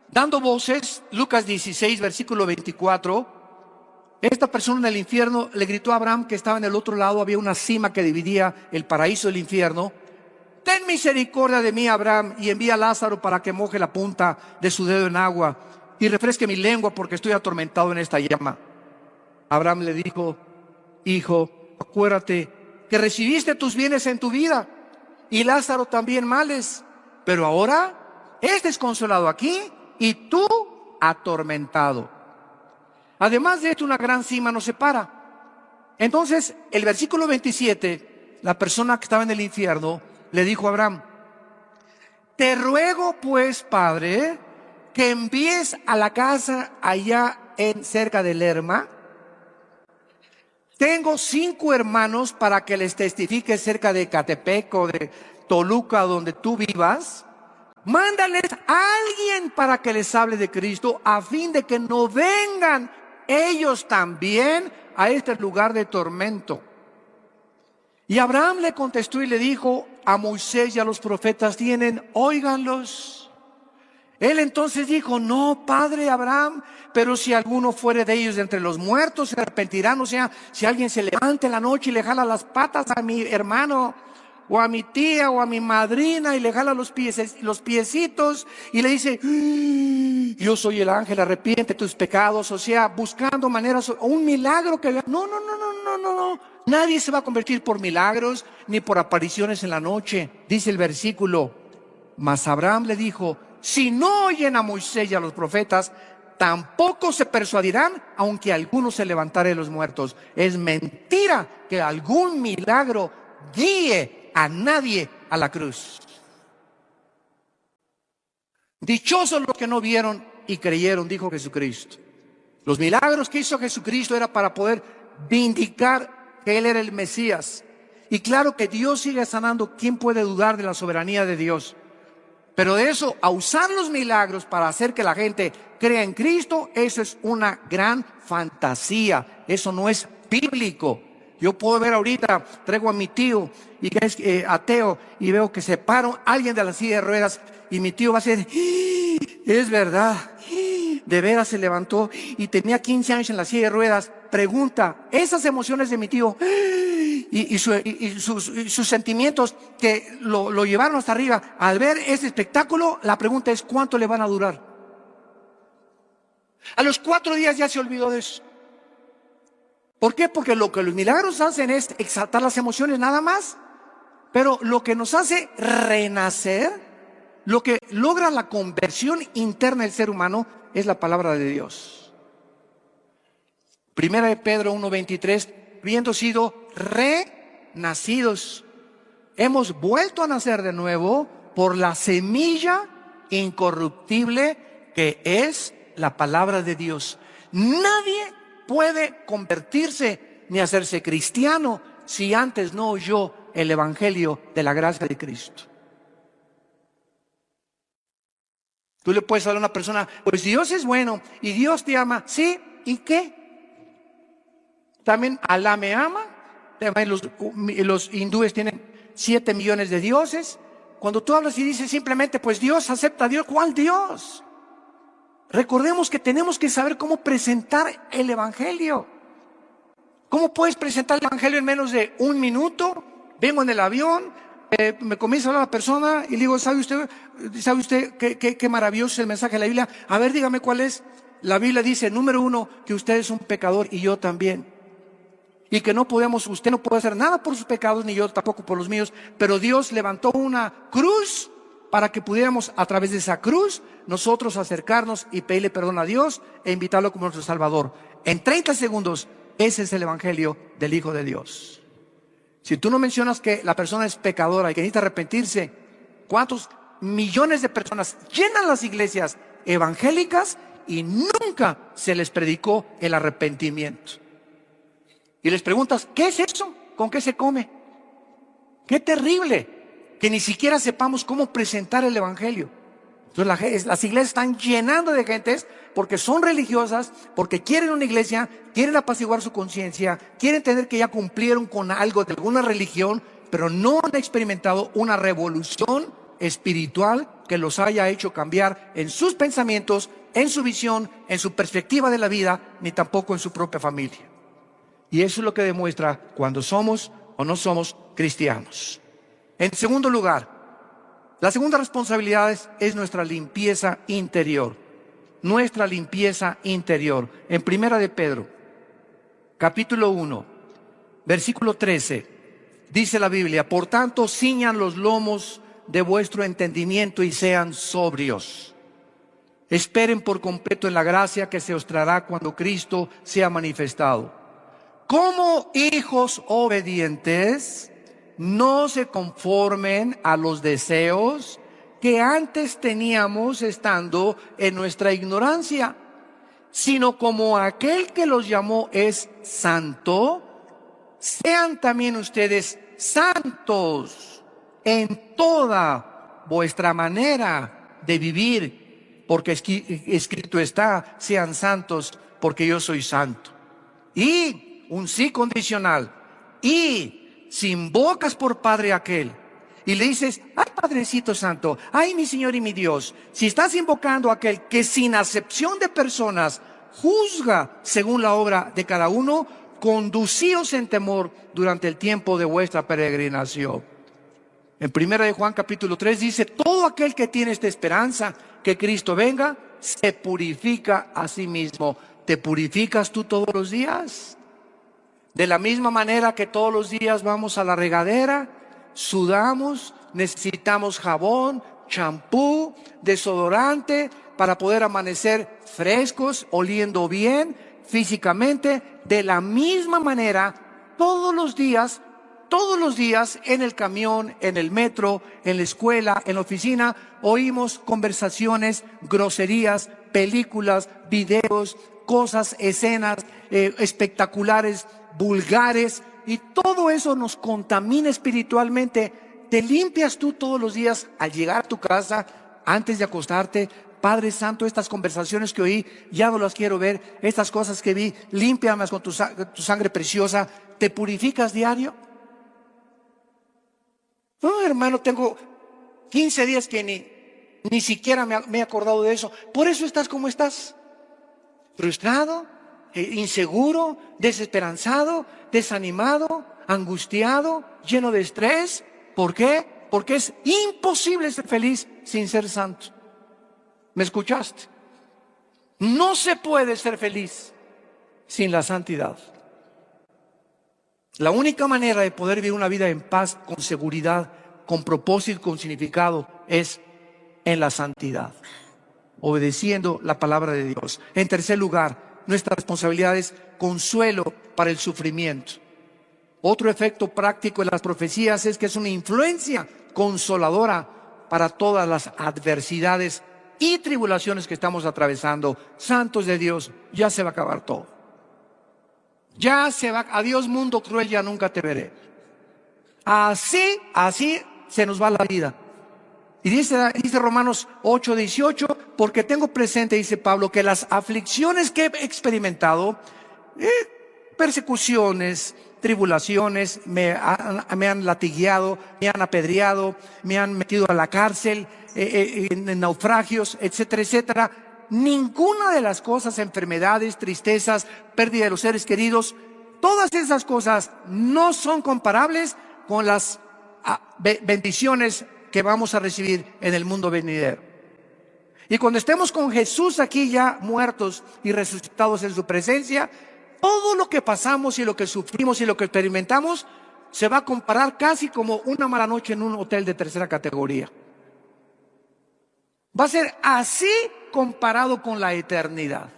dando voces, Lucas 16 versículo 24, esta persona en el infierno le gritó a Abraham que estaba en el otro lado, había una cima que dividía el paraíso del infierno: ten misericordia de mí, Abraham, y envía a Lázaro para que moje la punta de su dedo en agua y refresque mi lengua porque estoy atormentado en esta llama. Abraham le dijo: hijo, acuérdate que recibiste tus bienes en tu vida y Lázaro también males, pero ahora este es consolado aquí y tú atormentado. Además de esto, una gran cima nos separa. Entonces, el versículo 27, la persona que estaba en el infierno le dijo a Abraham: te ruego pues, Padre, que envíes a la casa allá cerca de Lerma. Tengo 5 hermanos para que les testifique cerca de Catepec o de Toluca, donde tú vivas. Mándales a alguien para que les hable de Cristo, a fin de que no vengan ellos también a este lugar de tormento. Y Abraham le contestó y le dijo: a Moisés y a los profetas tienen, óiganlos. Él entonces dijo: no, padre Abraham, pero si alguno fuere de ellos de entre los muertos, se arrepentirán. O sea, si alguien se levanta en la noche y le jala las patas a mi hermano, o a mi tía, o a mi madrina, y le jala los piecitos, y le dice: yo soy el ángel, arrepiente tus pecados. O sea, buscando maneras, o un milagro que vea. No. Nadie se va a convertir por milagros, ni por apariciones en la noche. Dice el versículo: mas Abraham le dijo: si no oyen a Moisés y a los profetas, tampoco se persuadirán, aunque alguno se levantare de los muertos. Es mentira que algún milagro guíe a nadie a la cruz. Dichosos los que no vieron y creyeron, dijo Jesucristo. Los milagros que hizo Jesucristo era para poder vindicar que Él era el Mesías. Y claro que Dios sigue sanando. ¿Quién puede dudar de la soberanía de Dios? Pero de eso, a usar los milagros para hacer que la gente crea en Cristo, eso es una gran fantasía. Eso no es bíblico. Yo puedo ver ahorita, traigo a mi tío, y que es ateo, y veo que se para alguien de la silla de ruedas, y mi tío va a decir: es verdad, de veras se levantó y tenía 15 años en la silla de ruedas. Pregunta, esas emociones de mi tío y sus sentimientos que lo llevaron hasta arriba al ver ese espectáculo, la pregunta es: ¿cuánto le van a durar? A los 4 días ya se olvidó de eso. ¿Por qué? Porque lo que los milagros hacen es exaltar las emociones nada más, pero lo que nos hace renacer, lo que logra la conversión interna del ser humano, es la palabra de Dios. Primera de Pedro 1:23, habiendo sido renacidos, hemos vuelto a nacer de nuevo por la semilla incorruptible que es la palabra de Dios. Nadie puede convertirse ni hacerse cristiano si antes no oyó el evangelio de la gracia de Cristo. Tú le puedes hablar a una persona: pues Dios es bueno y Dios te ama. Sí, ¿y qué? También Alá me ama. También los hindúes tienen 7 millones de dioses. Cuando tú hablas y dices simplemente: pues Dios acepta a Dios, ¿cuál Dios? Recordemos que tenemos que saber cómo presentar el evangelio. ¿Cómo puedes presentar el evangelio en menos de 1 minuto? Vengo en el avión, me comienza a hablar la persona y le digo: ¿sabe usted qué maravilloso es el mensaje de la Biblia? A ver, dígame cuál es. La Biblia dice, número 1, que usted es un pecador y yo también. Y que usted no puede hacer nada por sus pecados, ni yo tampoco por los míos. Pero Dios levantó una cruz para que pudiéramos, a través de esa cruz, nosotros acercarnos y pedirle perdón a Dios e invitarlo como nuestro Salvador. En 30 segundos Ese es el evangelio del Hijo de Dios. Si tú no mencionas que la persona es pecadora y que necesita arrepentirse, ¿cuántos millones de personas llenan las iglesias evangélicas y nunca se les predicó el arrepentimiento? Y les preguntas, ¿qué es eso? ¿Con qué se come? ¡Qué terrible! Que ni siquiera sepamos cómo presentar el evangelio. Entonces las iglesias están llenando de gentes porque son religiosas, porque quieren una iglesia, quieren apaciguar su conciencia, quieren entender que ya cumplieron con algo de alguna religión, pero no han experimentado una revolución espiritual que los haya hecho cambiar en sus pensamientos, en su visión, en su perspectiva de la vida, ni tampoco en su propia familia. Y eso es lo que demuestra cuando somos o no somos cristianos. En segundo lugar, la segunda responsabilidad es nuestra limpieza interior. Nuestra limpieza interior. En Primera de Pedro, capítulo 1, versículo 13, dice la Biblia: por tanto, ciñan los lomos de vuestro entendimiento y sean sobrios. Esperen por completo en la gracia que se os traerá cuando Cristo sea manifestado. Como hijos obedientes, no se conformen a los deseos que antes teníamos estando en nuestra ignorancia, sino como aquel que los llamó es santo, sean también ustedes santos en toda vuestra manera de vivir, porque escrito está: sean santos porque yo soy santo. Y un sí condicional. Y si invocas por Padre aquel y le dices: ay, Padrecito Santo, ay, mi Señor y mi Dios, si estás invocando a aquel que sin acepción de personas juzga según la obra de cada uno, conducíos en temor durante el tiempo de vuestra peregrinación. En Primera de Juan capítulo 3 dice: todo aquel que tiene esta esperanza que Cristo venga, se purifica a sí mismo. ¿Te purificas tú todos los días? De la misma manera que todos los días vamos a la regadera, sudamos, necesitamos jabón, champú, desodorante para poder amanecer frescos, oliendo bien físicamente. De la misma manera, todos los días en el camión, en el metro, en la escuela, en la oficina, oímos conversaciones, groserías, películas, videos, cosas, escenas espectaculares, vulgares, y todo eso nos contamina espiritualmente. ¿Te limpias tú todos los días al llegar a tu casa, antes de acostarte? Padre Santo, estas conversaciones que oí, ya no las quiero ver. Estas cosas que vi, límpiamas con tu sangre preciosa. ¿Te purificas diario? No, hermano, tengo 15 días que ni siquiera me he acordado de eso. Por eso estás como estás. Frustrado, inseguro, desesperanzado, desanimado, angustiado, lleno de estrés. ¿Por qué? Porque es imposible ser feliz sin ser santo. ¿Me escuchaste? No se puede ser feliz sin la santidad. La única manera de poder vivir una vida en paz, con seguridad, con propósito, con significado, es en la santidad, obedeciendo la palabra de Dios. En tercer lugar, nuestra responsabilidad es consuelo para el sufrimiento. Otro efecto práctico de las profecías es que es una influencia consoladora para todas las adversidades y tribulaciones que estamos atravesando. Santos de Dios, ya se va a acabar todo. Ya se va, adiós mundo cruel, ya nunca te veré. Así se nos va la vida. Y dice Romanos 8:18, porque tengo presente, dice Pablo, que las aflicciones que he experimentado, persecuciones, tribulaciones, me han latigueado, me han apedreado, me han metido a la cárcel, en naufragios, etcétera, etcétera. Ninguna de las cosas, enfermedades, tristezas, pérdida de los seres queridos, todas esas cosas no son comparables con las bendiciones que vamos a recibir en el mundo venidero. Y cuando estemos con Jesús aquí ya muertos y resucitados en su presencia, todo lo que pasamos y lo que sufrimos y lo que experimentamos se va a comparar casi como una mala noche en un hotel de tercera categoría. Va a ser así comparado con la eternidad.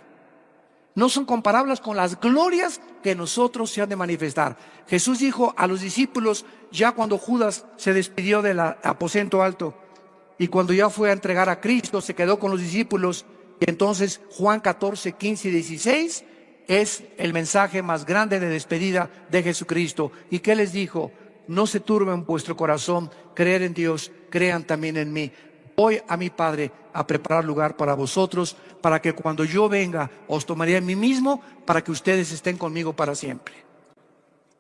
No son comparables con las glorias que nosotros se han de manifestar. Jesús dijo a los discípulos, ya cuando Judas se despidió del aposento alto, y cuando ya fue a entregar a Cristo, se quedó con los discípulos. Y entonces Juan 14, 15 y 16 es el mensaje más grande de despedida de Jesucristo. ¿Y qué les dijo? No se turben vuestro corazón, creer en Dios, crean también en mí. Voy a mi Padre a preparar lugar para vosotros, para que cuando yo venga os tomaré a mí mismo, para que ustedes estén conmigo para siempre.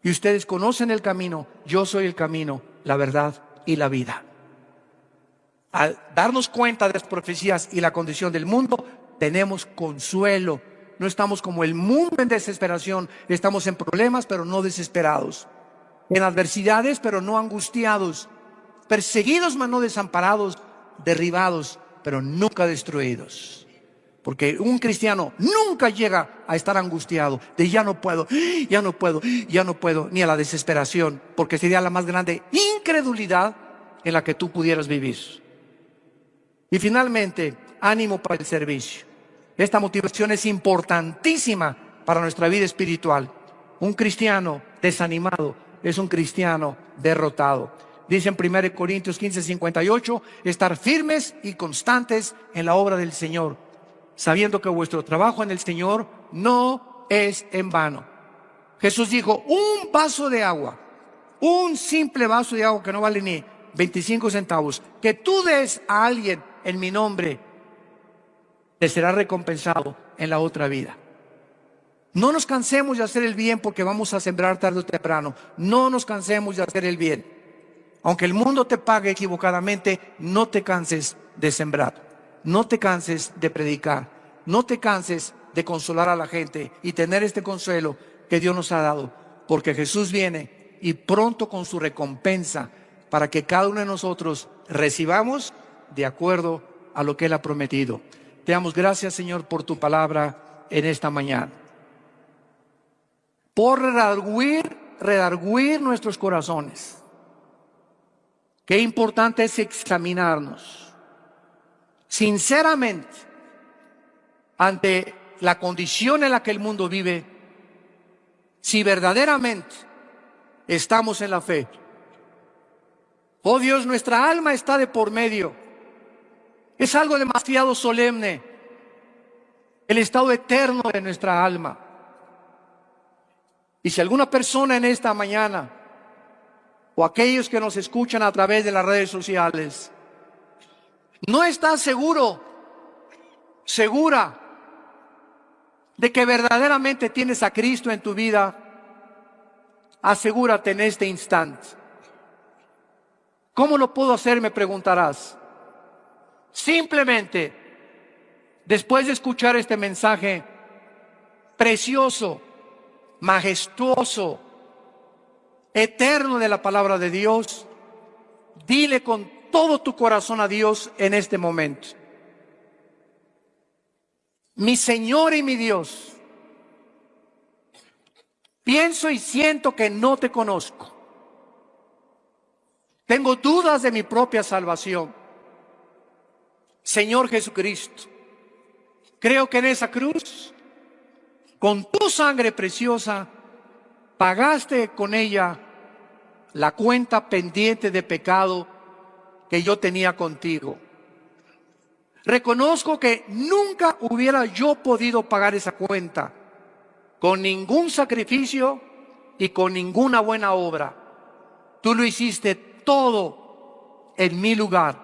Y ustedes conocen el camino, yo soy el camino, la verdad y la vida. Al darnos cuenta de las profecías y la condición del mundo, tenemos consuelo. No estamos como el mundo en desesperación, estamos en problemas pero no desesperados, en adversidades pero no angustiados, perseguidos mas no desamparados, derribados pero nunca destruidos. Porque un cristiano nunca llega a estar angustiado de ya no puedo, ya no puedo, ya no puedo, ni a la desesperación, porque sería la más grande incredulidad en la que tú pudieras vivir. Y finalmente, ánimo para el servicio. Esta motivación es importantísima para nuestra vida espiritual. Un cristiano desanimado es un cristiano derrotado. Dice en 1 Corintios 15, 58, estar firmes y constantes en la obra del Señor, sabiendo que vuestro trabajo en el Señor no es en vano. Jesús dijo, un vaso de agua, un simple vaso de agua que no vale ni 25 centavos, que tú des a alguien en mi nombre, te será recompensado en la otra vida. No nos cansemos de hacer el bien porque vamos a sembrar tarde o temprano. No nos cansemos de hacer el bien. Aunque el mundo te pague equivocadamente, no te canses de sembrar. No te canses de predicar. No te canses de consolar a la gente y tener este consuelo que Dios nos ha dado. Porque Jesús viene y pronto con su recompensa para que cada uno de nosotros recibamos de acuerdo a lo que Él ha prometido. Te damos gracias, Señor, por tu palabra en esta mañana. Por redarguir nuestros corazones. Qué importante es examinarnos sinceramente ante la condición en la que el mundo vive, si verdaderamente estamos en la fe. Oh Dios, nuestra alma está de por medio. Es algo demasiado solemne, el estado eterno de nuestra alma. Y si alguna persona en esta mañana, o aquellos que nos escuchan a través de las redes sociales, no está seguro, segura de que verdaderamente tienes a Cristo en tu vida, asegúrate en este instante. ¿Cómo lo puedo hacer?, me preguntarás. Simplemente, después de escuchar este mensaje precioso, majestuoso, eterno de la palabra de Dios, dile con todo tu corazón a Dios en este momento: mi Señor y mi Dios, pienso y siento que no te conozco. Tengo dudas de mi propia salvación. Señor Jesucristo, creo que en esa cruz, con tu sangre preciosa, pagaste con ella la cuenta pendiente de pecado que yo tenía contigo. Reconozco que nunca hubiera yo podido pagar esa cuenta con ningún sacrificio y con ninguna buena obra. Tú lo hiciste todo en mi lugar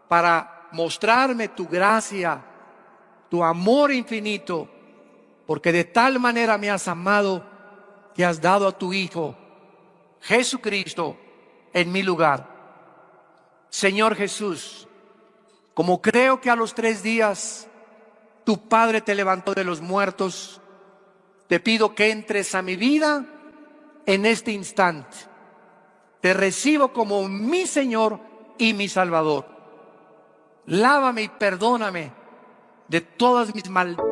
para mostrarme tu gracia, tu amor infinito, porque de tal manera me has amado que has dado a tu Hijo Jesucristo en mi lugar. Señor Jesús, como creo que a los 3 días tu Padre te levantó de los muertos, te pido que entres a mi vida en este instante. Te recibo como mi Señor y mi Salvador. Lávame y perdóname de todas mis maldades